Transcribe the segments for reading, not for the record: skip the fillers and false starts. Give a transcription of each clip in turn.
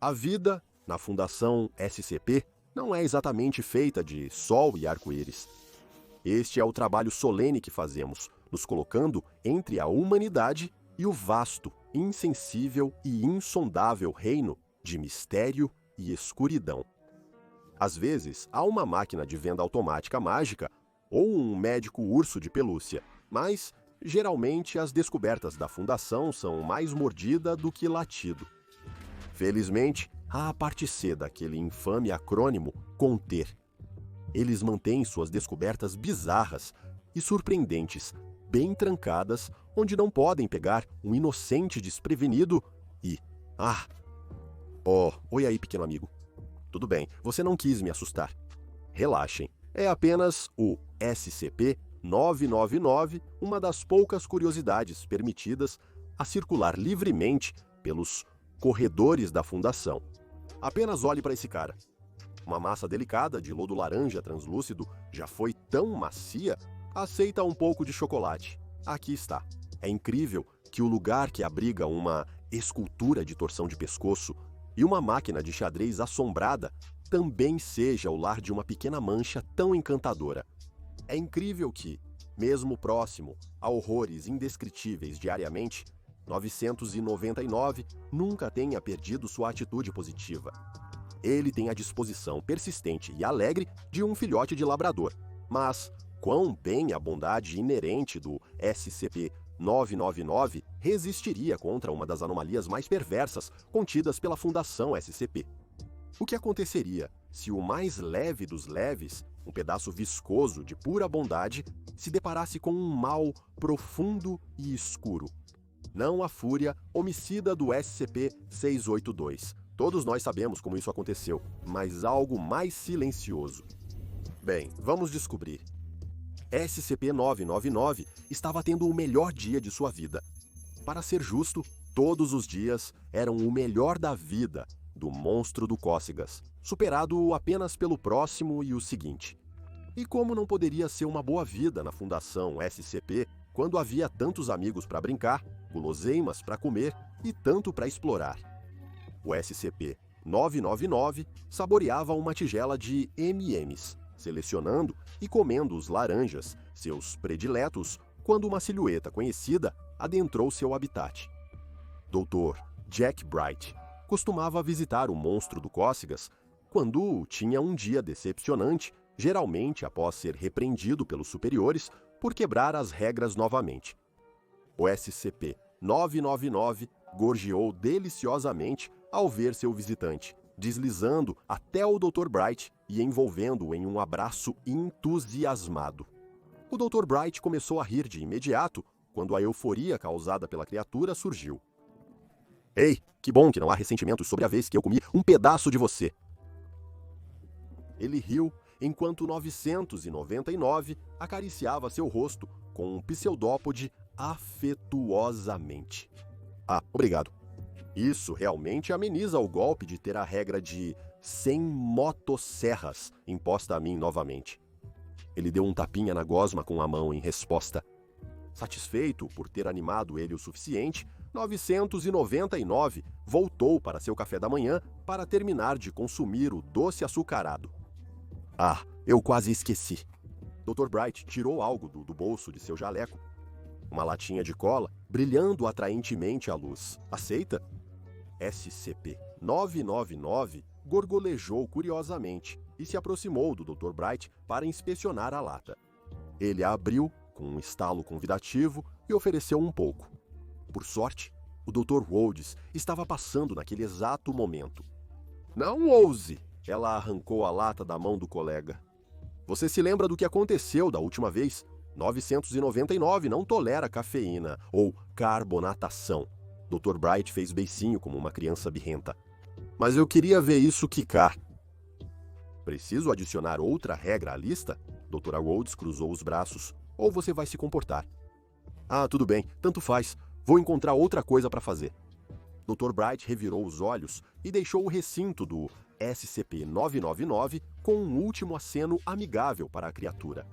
A vida na Fundação SCP não é exatamente feita de sol e arco-íris. Este é o trabalho solene que fazemos, nos colocando entre a humanidade e o vasto, insensível e insondável reino de mistério e escuridão. Às vezes, há uma máquina de venda automática mágica ou um médico urso de pelúcia, mas, geralmente, as descobertas da Fundação são mais mordida do que latido. Felizmente, há a parte C daquele infame acrônimo CONTER. Eles mantêm suas descobertas bizarras e surpreendentes bem trancadas, onde não podem pegar um inocente desprevenido e... oi aí, pequeno amigo. Tudo bem, você não quis me assustar. Relaxem, é apenas o SCP-999, uma das poucas curiosidades permitidas a circular livremente pelos corredores da Fundação. Apenas olhe para esse cara. Uma massa delicada de lodo laranja translúcido já foi tão macia, aceita um pouco de chocolate. Aqui está. É incrível que o lugar que abriga uma escultura de torção de pescoço e uma máquina de xadrez assombrada também seja o lar de uma pequena mancha tão encantadora. É incrível que, mesmo próximo a horrores indescritíveis diariamente, 999 nunca tenha perdido sua atitude positiva. Ele tem a disposição persistente e alegre de um filhote de labrador, mas quão bem a bondade inerente do SCP-999 resistiria contra uma das anomalias mais perversas contidas pela Fundação SCP. O que aconteceria se o mais leve dos leves, um pedaço viscoso de pura bondade, se deparasse com um mal profundo e escuro? Não a fúria homicida do SCP-682. Todos nós sabemos como isso aconteceu, mas algo mais silencioso. Bem, vamos descobrir. SCP-999 estava tendo o melhor dia de sua vida. Para ser justo, todos os dias eram o melhor da vida do monstro do Cócegas, superado apenas pelo próximo e o seguinte. E como não poderia ser uma boa vida na Fundação SCP quando havia tantos amigos para brincar, guloseimas para comer e tanto para explorar? O SCP-999 saboreava uma tigela de M&M's, selecionando e comendo os laranjas, seus prediletos, quando uma silhueta conhecida adentrou seu habitat. Dr. Jack Bright costumava visitar o monstro do Cócegas quando tinha um dia decepcionante, geralmente após ser repreendido pelos superiores por quebrar as regras novamente. O SCP-999 gorjeou deliciosamente ao ver seu visitante, deslizando até o Dr. Bright e envolvendo-o em um abraço entusiasmado. O Dr. Bright começou a rir de imediato quando a euforia causada pela criatura surgiu. Ei, que bom que não há ressentimentos sobre a vez que eu comi um pedaço de você. Ele riu enquanto 999 acariciava seu rosto com um pseudópode afetuosamente. Obrigado. Isso realmente ameniza o golpe de ter a regra de 100 motosserras imposta a mim novamente. Ele deu um tapinha na gosma com a mão em resposta. Satisfeito por ter animado ele o suficiente, 999 voltou para seu café da manhã para terminar de consumir o doce açucarado. Eu quase esqueci. Dr. Bright tirou algo do bolso de seu jaleco. Uma latinha de cola, brilhando atraentemente à luz. Aceita? SCP-999 gorgolejou curiosamente e se aproximou do Dr. Bright para inspecionar a lata. Ele a abriu com um estalo convidativo e ofereceu um pouco. Por sorte, o Dr. Rhodes estava passando naquele exato momento. Não ouse! Ela arrancou a lata da mão do colega. Você se lembra do que aconteceu da última vez? 999 não tolera cafeína ou carbonatação. Dr. Bright fez beicinho como uma criança birrenta. Mas eu queria ver isso quicar. Preciso adicionar outra regra à lista? Dra. Rhodes cruzou os braços. Ou você vai se comportar? Tudo bem, tanto faz. Vou encontrar outra coisa para fazer. Dr. Bright revirou os olhos e deixou o recinto do SCP-999 com um último aceno amigável para a criatura.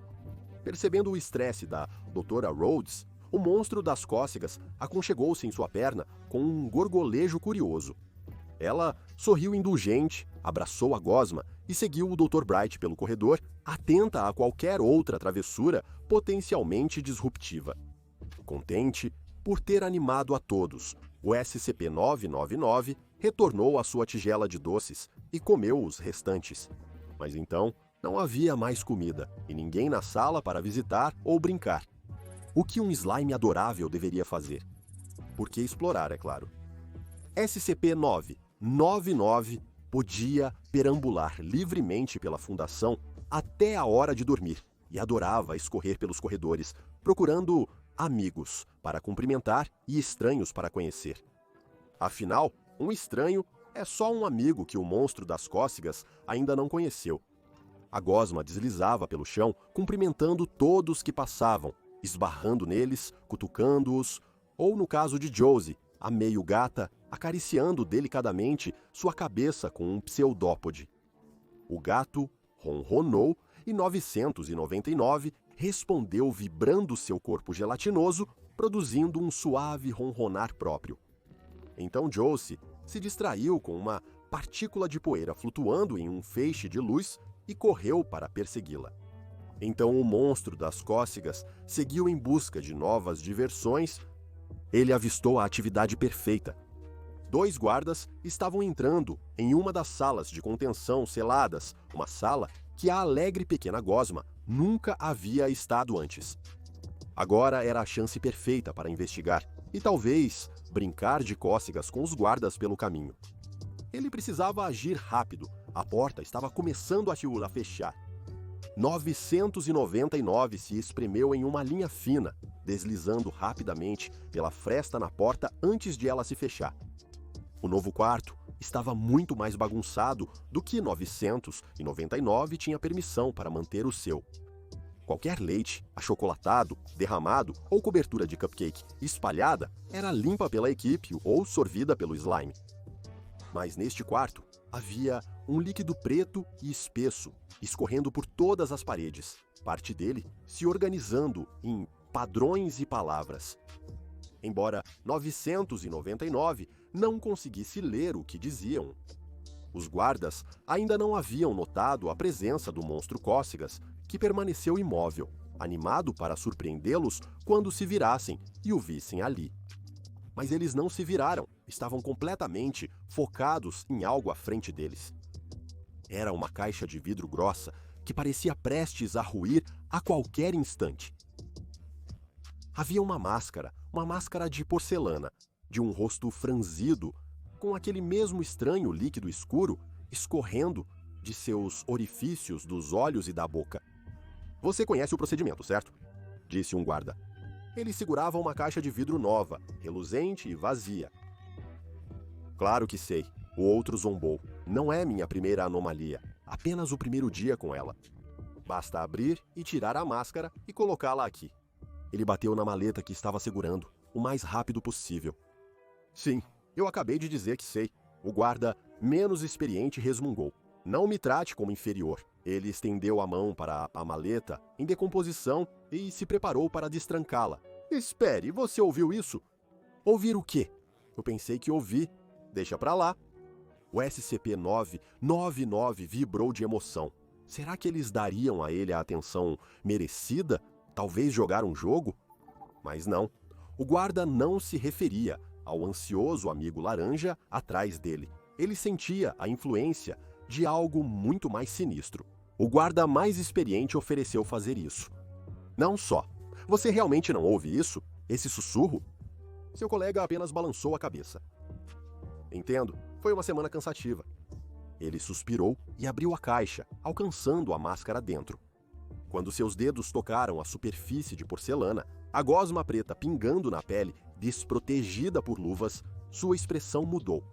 Percebendo o estresse da Dra. Rhodes, o monstro das cócegas aconchegou-se em sua perna com um gorgolejo curioso. Ela sorriu indulgente, abraçou a gosma e seguiu o Dr. Bright pelo corredor, atenta a qualquer outra travessura potencialmente disruptiva. Contente por ter animado a todos, o SCP-999 retornou à sua tigela de doces e comeu os restantes. Mas então, não havia mais comida e ninguém na sala para visitar ou brincar. O que um slime adorável deveria fazer? Por que explorar, é claro. SCP-999 podia perambular livremente pela fundação até a hora de dormir e adorava escorrer pelos corredores, procurando amigos para cumprimentar e estranhos para conhecer. Afinal, um estranho é só um amigo que o monstro das cócegas ainda não conheceu. A gosma deslizava pelo chão, cumprimentando todos que passavam, esbarrando neles, cutucando-os, ou no caso de Josie, a meio gata, acariciando delicadamente sua cabeça com um pseudópode. O gato ronronou e 999 respondeu vibrando seu corpo gelatinoso, produzindo um suave ronronar próprio. Então Josie se distraiu com uma partícula de poeira flutuando em um feixe de luz e correu para persegui-la. Então o monstro das cócegas seguiu em busca de novas diversões. Ele avistou a atividade perfeita. 2 guardas estavam entrando em uma das salas de contenção seladas, uma sala que a alegre pequena gosma nunca havia estado antes. Agora era a chance perfeita para investigar e talvez brincar de cócegas com os guardas pelo caminho. Ele precisava agir rápido, a porta estava começando a fechar. 999 se espremeu em uma linha fina, deslizando rapidamente pela fresta na porta antes de ela se fechar. O novo quarto estava muito mais bagunçado do que 999 tinha permissão para manter o seu. Qualquer leite, achocolatado, derramado ou cobertura de cupcake espalhada era limpa pela equipe ou sorvida pelo slime. Mas neste quarto havia um líquido preto e espesso, escorrendo por todas as paredes, parte dele se organizando em padrões e palavras. Embora 999 não conseguisse ler o que diziam. Os guardas ainda não haviam notado a presença do monstro cócegas, que permaneceu imóvel, animado para surpreendê-los quando se virassem e o vissem ali. Mas eles não se viraram, estavam completamente focados em algo à frente deles. Era uma caixa de vidro grossa que parecia prestes a ruir a qualquer instante. Havia uma máscara de porcelana, de um rosto franzido, com aquele mesmo estranho líquido escuro escorrendo de seus orifícios dos olhos e da boca. "Você conhece o procedimento, certo?" disse um guarda. Ele segurava uma caixa de vidro nova, reluzente e vazia. "Claro que sei", o outro zombou. "Não é minha primeira anomalia, apenas o primeiro dia com ela. Basta abrir e tirar a máscara e colocá-la aqui." Ele bateu na maleta que estava segurando, o mais rápido possível. "Sim, eu acabei de dizer que sei." O guarda menos experiente resmungou. "Não me trate como inferior." Ele estendeu a mão para a maleta em decomposição e se preparou para destrancá-la. "Espere, você ouviu isso?" "Ouvir o quê?" "Eu pensei que ouvi." "Deixa pra lá." O SCP-999 vibrou de emoção. Será que eles dariam a ele a atenção merecida? Talvez jogar um jogo? Mas não. O guarda não se referia ao ansioso amigo laranja atrás dele. Ele sentia a influência de algo muito mais sinistro. O guarda mais experiente ofereceu fazer isso. "Não só. Você realmente não ouve isso? Esse sussurro?" Seu colega apenas balançou a cabeça. "Entendo. Foi uma semana cansativa." Ele suspirou e abriu a caixa, alcançando a máscara dentro. Quando seus dedos tocaram a superfície de porcelana, a gosma preta pingando na pele, desprotegida por luvas, sua expressão mudou.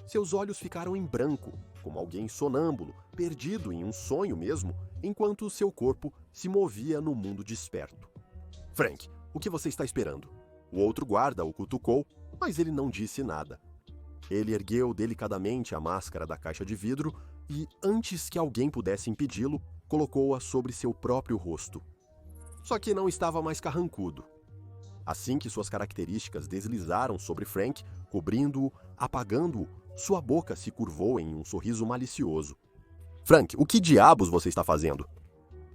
Seus olhos ficaram em branco, como alguém sonâmbulo, perdido em um sonho mesmo, enquanto seu corpo se movia no mundo desperto. "Frank, o que você está esperando?" O outro guarda o cutucou, mas ele não disse nada. Ele ergueu delicadamente a máscara da caixa de vidro e, antes que alguém pudesse impedi-lo, colocou-a sobre seu próprio rosto. Só que não estava mais carrancudo. Assim que suas características deslizaram sobre Frank, cobrindo-o, apagando-o Sua boca se curvou em um sorriso malicioso. Frank, o que diabos você está fazendo?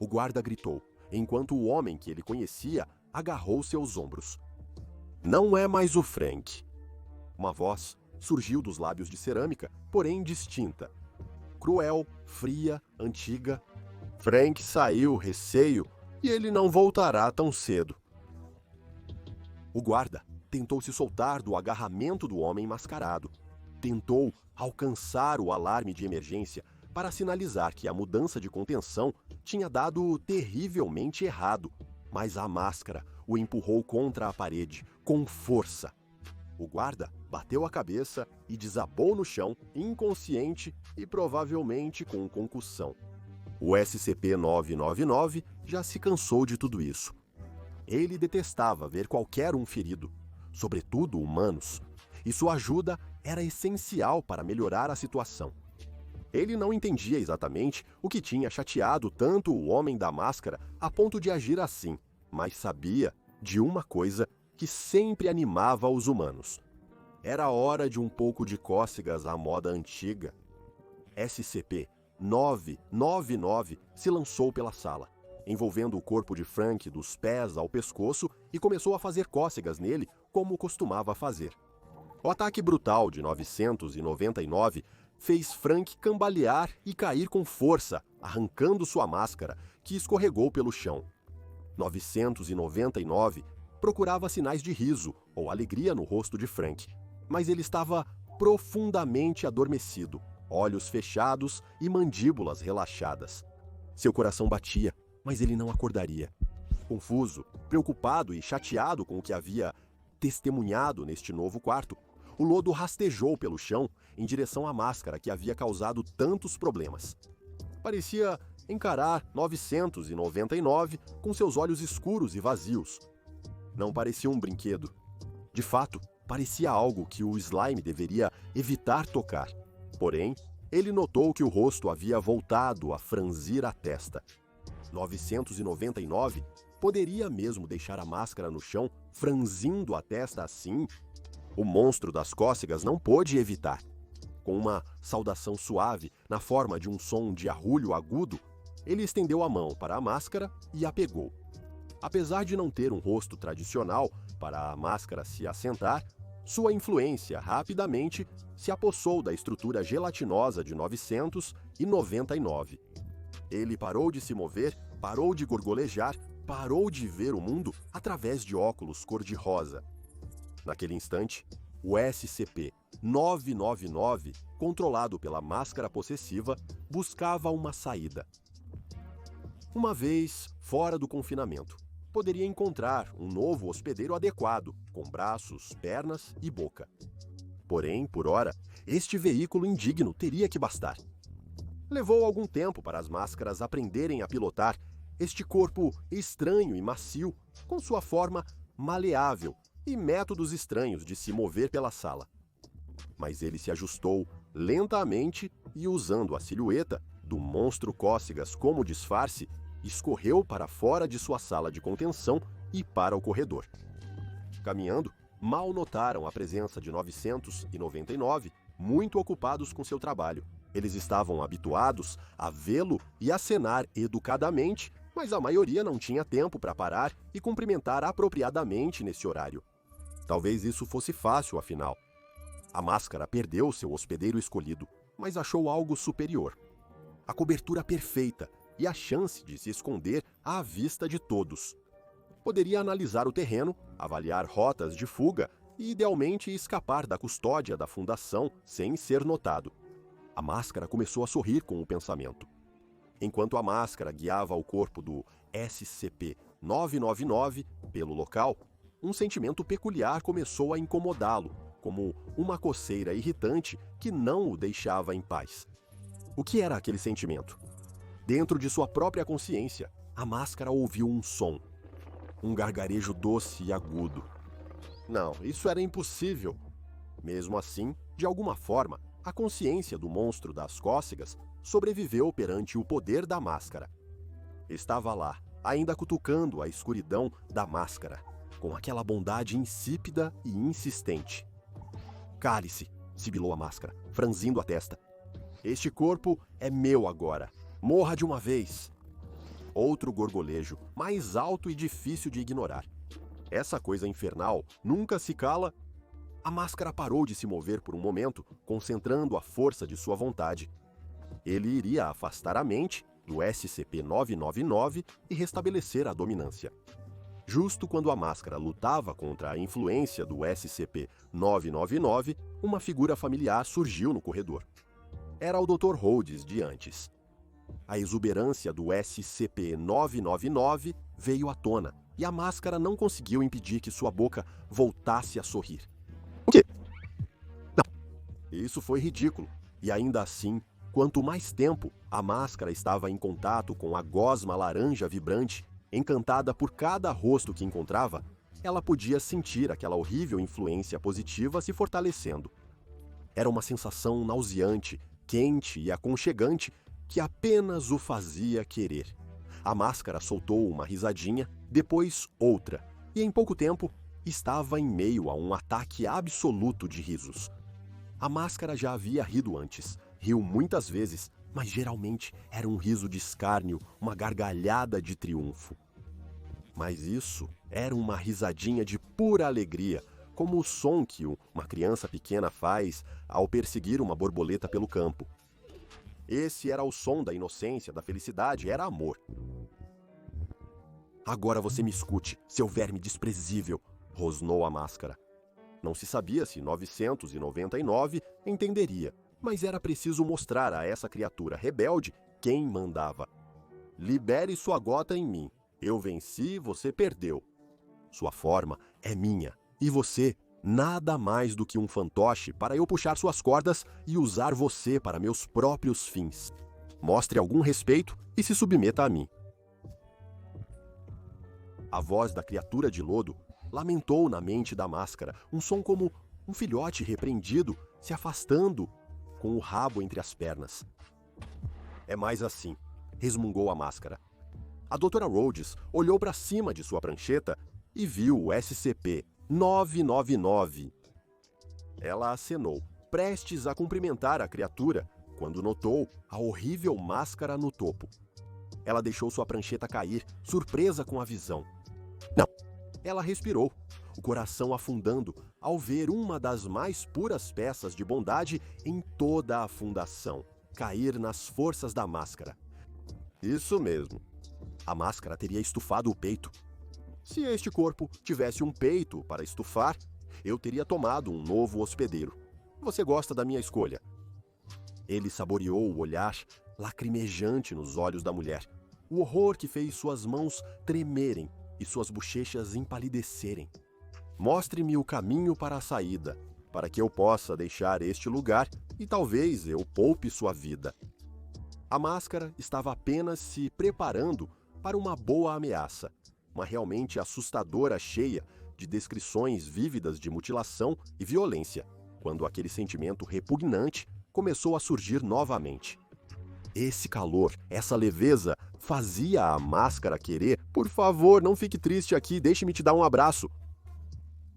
O guarda gritou, enquanto o homem que ele conhecia agarrou seus ombros. Não é mais o Frank. Uma voz surgiu dos lábios de cerâmica, porém distinta. Cruel, fria, antiga. Frank saiu receio e ele não voltará tão cedo. O guarda tentou se soltar do agarramento do homem mascarado. Tentou alcançar o alarme de emergência para sinalizar que a mudança de contenção tinha dado terrivelmente errado, mas a máscara o empurrou contra a parede, com força. O guarda bateu a cabeça e desabou no chão, inconsciente e provavelmente com concussão. O SCP-999 já se cansou de tudo isso. Ele detestava ver qualquer um ferido, sobretudo humanos, e sua ajuda era essencial para melhorar a situação. Ele não entendia exatamente o que tinha chateado tanto o homem da máscara a ponto de agir assim, mas sabia de uma coisa que sempre animava os humanos. Era hora de um pouco de cócegas à moda antiga. SCP-999 se lançou pela sala, envolvendo o corpo de Frank dos pés ao pescoço e começou a fazer cócegas nele como costumava fazer. O ataque brutal de 999 fez Frank cambalear e cair com força, arrancando sua máscara, que escorregou pelo chão. 999 procurava sinais de riso ou alegria no rosto de Frank, mas ele estava profundamente adormecido, olhos fechados e mandíbulas relaxadas. Seu coração batia, mas ele não acordaria. Confuso, preocupado e chateado com o que havia testemunhado neste novo quarto, o lodo rastejou pelo chão em direção à máscara que havia causado tantos problemas. Parecia encarar 999 com seus olhos escuros e vazios. Não parecia um brinquedo. De fato, parecia algo que o slime deveria evitar tocar. Porém, ele notou que o rosto havia voltado a franzir a testa. 999 poderia mesmo deixar a máscara no chão, franzindo a testa assim? O monstro das cócegas não pôde evitar. Com uma saudação suave, na forma de um som de arrulho agudo, ele estendeu a mão para a máscara e a pegou. Apesar de não ter um rosto tradicional para a máscara se assentar, sua influência rapidamente se apossou da estrutura gelatinosa de 999. Ele parou de se mover, parou de gorgolejar, parou de ver o mundo através de óculos cor-de-rosa. Naquele instante, o SCP-999, controlado pela máscara possessiva, buscava uma saída. Uma vez fora do confinamento, poderia encontrar um novo hospedeiro adequado, com braços, pernas e boca. Porém, por ora, este veículo indigno teria que bastar. Levou algum tempo para as máscaras aprenderem a pilotar este corpo estranho e macio, com sua forma maleável e métodos estranhos de se mover pela sala. Mas ele se ajustou lentamente e, usando a silhueta do monstro cócegas como disfarce, escorreu para fora de sua sala de contenção e para o corredor. Caminhando, mal notaram a presença de 999, muito ocupados com seu trabalho. Eles estavam habituados a vê-lo e acenar educadamente, mas a maioria não tinha tempo para parar e cumprimentar apropriadamente nesse horário. Talvez isso fosse fácil, afinal. A máscara perdeu seu hospedeiro escolhido, mas achou algo superior. A cobertura perfeita e a chance de se esconder à vista de todos. Poderia analisar o terreno, avaliar rotas de fuga e, idealmente, escapar da custódia da fundação sem ser notado. A máscara começou a sorrir com o pensamento. Enquanto a máscara guiava o corpo do SCP-999 pelo local, um sentimento peculiar começou a incomodá-lo, como uma coceira irritante que não o deixava em paz. O que era aquele sentimento? Dentro de sua própria consciência, a máscara ouviu um som. Um gargarejo doce e agudo. Não, isso era impossível. Mesmo assim, de alguma forma, a consciência do monstro das cócegas sobreviveu perante o poder da máscara. Estava lá, ainda cutucando a escuridão da máscara, com aquela bondade insípida e insistente. Cale-se, sibilou a máscara, franzindo a testa. Este corpo é meu agora. Morra de uma vez. Outro gorgolejo, mais alto e difícil de ignorar. Essa coisa infernal nunca se cala. A máscara parou de se mover por um momento, concentrando a força de sua vontade. Ele iria afastar a mente do SCP-999 e restabelecer a dominância. Justo quando a máscara lutava contra a influência do SCP-999, uma figura familiar surgiu no corredor. Era o Dr. Rhodes de antes. A exuberância do SCP-999 veio à tona, e a máscara não conseguiu impedir que sua boca voltasse a sorrir. O quê? Não. Isso foi ridículo, e ainda assim, quanto mais tempo a máscara estava em contato com a gosma laranja vibrante, encantada por cada rosto que encontrava, ela podia sentir aquela horrível influência positiva se fortalecendo. Era uma sensação nauseante, quente e aconchegante que apenas o fazia querer. A máscara soltou uma risadinha, depois outra, e em pouco tempo estava em meio a um ataque absoluto de risos. A máscara já havia rido antes, riu muitas vezes, mas geralmente era um riso de escárnio, uma gargalhada de triunfo. Mas isso era uma risadinha de pura alegria, como o som que uma criança pequena faz ao perseguir uma borboleta pelo campo. Esse era o som da inocência, da felicidade, era amor. Agora você me escute, seu verme desprezível, rosnou a máscara. Não se sabia se 999 entenderia, mas era preciso mostrar a essa criatura rebelde quem mandava. Libere sua gota em mim. Eu venci, você perdeu. Sua forma é minha, e você, nada mais do que um fantoche para eu puxar suas cordas e usar você para meus próprios fins. Mostre algum respeito e se submeta a mim. A voz da criatura de lodo lamentou na mente da máscara, um som como um filhote repreendido se afastando com o rabo entre as pernas. É mais assim, resmungou a máscara. A Dra. Rhodes olhou para cima de sua prancheta e viu o SCP-999. Ela acenou, prestes a cumprimentar a criatura, quando notou a horrível máscara no topo. Ela deixou sua prancheta cair, surpresa com a visão. Não. Ela respirou, o coração afundando ao ver uma das mais puras peças de bondade em toda a fundação cair nas forças da máscara. Isso mesmo. A máscara teria estufado o peito. Se este corpo tivesse um peito para estufar, eu teria tomado um novo hospedeiro. Você gosta da minha escolha? Ele saboreou o olhar lacrimejante nos olhos da mulher, o horror que fez suas mãos tremerem e suas bochechas empalidecerem. Mostre-me o caminho para a saída, para que eu possa deixar este lugar e talvez eu poupe sua vida. A máscara estava apenas se preparando para uma boa ameaça, uma realmente assustadora cheia de descrições vívidas de mutilação e violência, quando aquele sentimento repugnante começou a surgir novamente. Esse calor, essa leveza, fazia a máscara querer: por favor, não fique triste aqui, deixe-me te dar um abraço.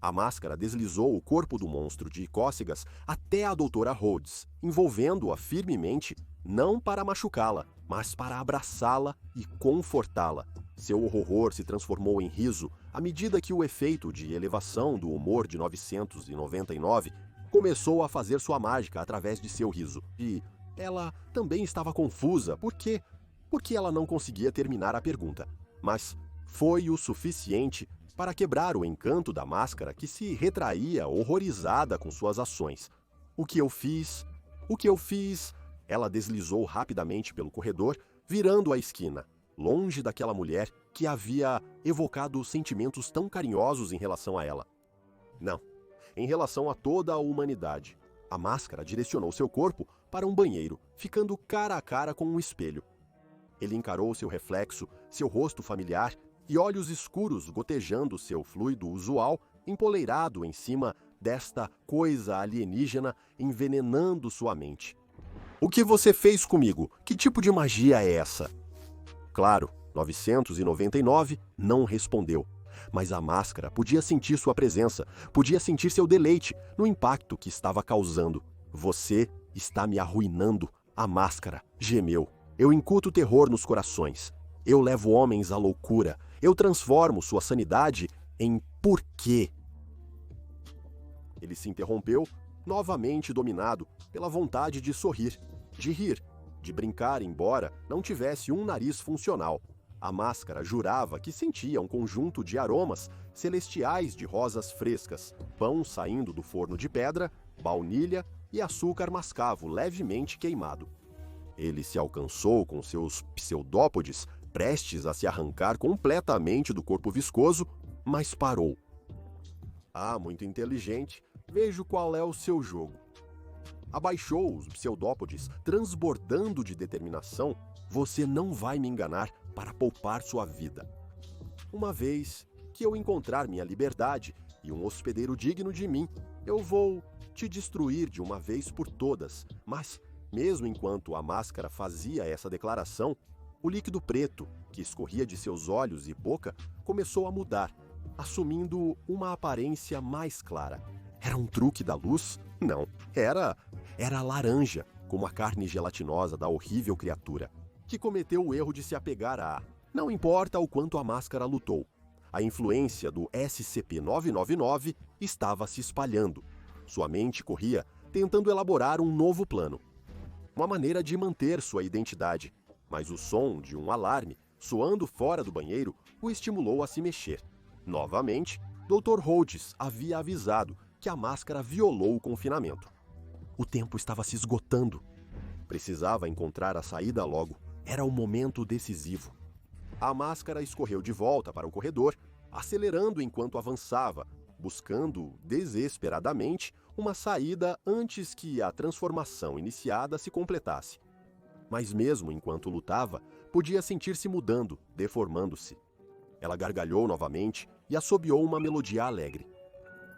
A máscara deslizou o corpo do monstro de cócegas até a Dra. Rhodes, envolvendo-a firmemente, não para machucá-la, mas para abraçá-la e confortá-la. Seu horror se transformou em riso à medida que o efeito de elevação do humor de 999 começou a fazer sua mágica através de seu riso. E ela também estava confusa porque ela não conseguia terminar a pergunta. Mas foi o suficiente para quebrar o encanto da máscara, que se retraía horrorizada com suas ações. O que eu fiz? Ela deslizou rapidamente pelo corredor, virando a esquina, longe daquela mulher que havia evocado sentimentos tão carinhosos em relação a ela. Não, em relação a toda a humanidade. A máscara direcionou seu corpo para um banheiro, ficando cara a cara com um espelho. Ele encarou seu reflexo, seu rosto familiar e olhos escuros gotejando seu fluido usual, empoleirado em cima desta coisa alienígena envenenando sua mente. O que você fez comigo? Que tipo de magia é essa? Claro, 999 não respondeu. Mas a máscara podia sentir sua presença, podia sentir seu deleite no impacto que estava causando. Você está me arruinando, a máscara gemeu. Eu incuto terror nos corações. Eu levo homens à loucura. Eu transformo sua sanidade em porquê. Ele se interrompeu, novamente dominado pela vontade de sorrir, de rir, de brincar, embora não tivesse um nariz funcional. A máscara jurava que sentia um conjunto de aromas celestiais de rosas frescas, pão saindo do forno de pedra, baunilha e açúcar mascavo levemente queimado. Ele se alcançou com seus pseudópodes, prestes a se arrancar completamente do corpo viscoso, mas parou. Ah, muito inteligente, vejo qual é o seu jogo. Abaixou os pseudópodes, transbordando de determinação. Você não vai me enganar para poupar sua vida. Uma vez que eu encontrar minha liberdade e um hospedeiro digno de mim, eu vou te destruir de uma vez por todas. Mas, mesmo enquanto a máscara fazia essa declaração, o líquido preto, que escorria de seus olhos e boca, começou a mudar, assumindo uma aparência mais clara. Era um truque da luz? Não, era laranja, como a carne gelatinosa da horrível criatura, que cometeu o erro de se apegar a... Não importa o quanto a máscara lutou, a influência do SCP-999 estava se espalhando. Sua mente corria, tentando elaborar um novo plano. Uma maneira de manter sua identidade, mas o som de um alarme, soando fora do banheiro, o estimulou a se mexer. Novamente, Dr. Rhodes havia avisado que a máscara violou o confinamento. O tempo estava se esgotando. Precisava encontrar a saída logo. Era o momento decisivo. A máscara escorreu de volta para o corredor, acelerando enquanto avançava, buscando desesperadamente uma saída antes que a transformação iniciada se completasse. Mas mesmo enquanto lutava, podia sentir-se mudando, deformando-se. Ela gargalhou novamente e assobiou uma melodia alegre.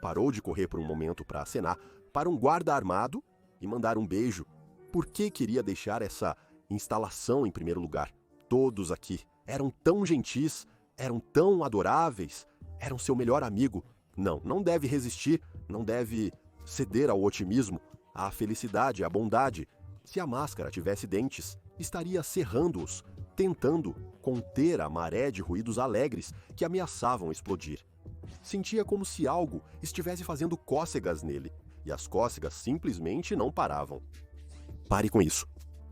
Parou de correr por um momento para acenar para um guarda armado e mandar um beijo. Por que queria deixar essa instalação em primeiro lugar? Todos aqui eram tão gentis, eram tão adoráveis, eram seu melhor amigo. Não deve resistir, não deve ceder ao otimismo, à felicidade, à bondade. Se a máscara tivesse dentes, estaria cerrando-os, tentando conter a maré de ruídos alegres que ameaçavam explodir. Sentia como se algo estivesse fazendo cócegas nele, e as cócegas simplesmente não paravam. Pare com isso.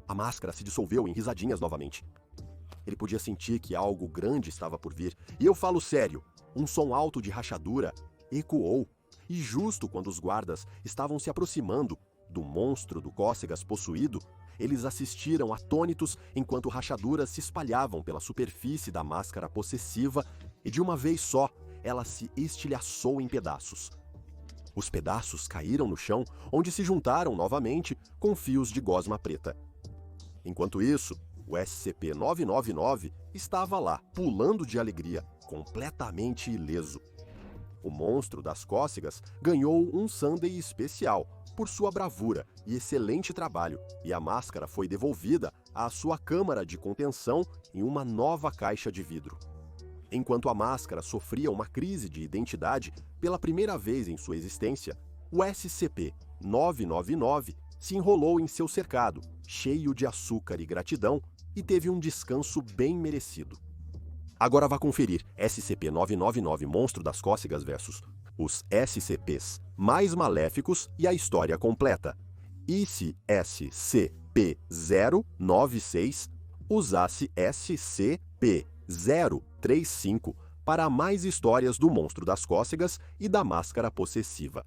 A máscara se dissolveu em risadinhas novamente. Ele podia sentir que algo grande estava por vir, e eu falo sério, um som alto de rachadura ecoou, e justo quando os guardas estavam se aproximando do monstro do cócegas possuído, eles assistiram atônitos enquanto rachaduras se espalhavam pela superfície da máscara possessiva e de uma vez só, ela se estilhaçou em pedaços. Os pedaços caíram no chão, onde se juntaram novamente com fios de gosma preta. Enquanto isso, o SCP-999 estava lá, pulando de alegria, completamente ileso. O monstro das cócegas ganhou um sundae especial por sua bravura e excelente trabalho, e a máscara foi devolvida à sua câmara de contenção em uma nova caixa de vidro. Enquanto a máscara sofria uma crise de identidade pela primeira vez em sua existência, o SCP-999 se enrolou em seu cercado, cheio de açúcar e gratidão, e teve um descanso bem merecido. Agora vá conferir SCP-999 Monstro das Cócegas vs os SCPs mais maléficos e a história completa. E se SCP-096 usasse SCP-035 para mais histórias do Monstro das Cócegas e da Máscara Possessiva.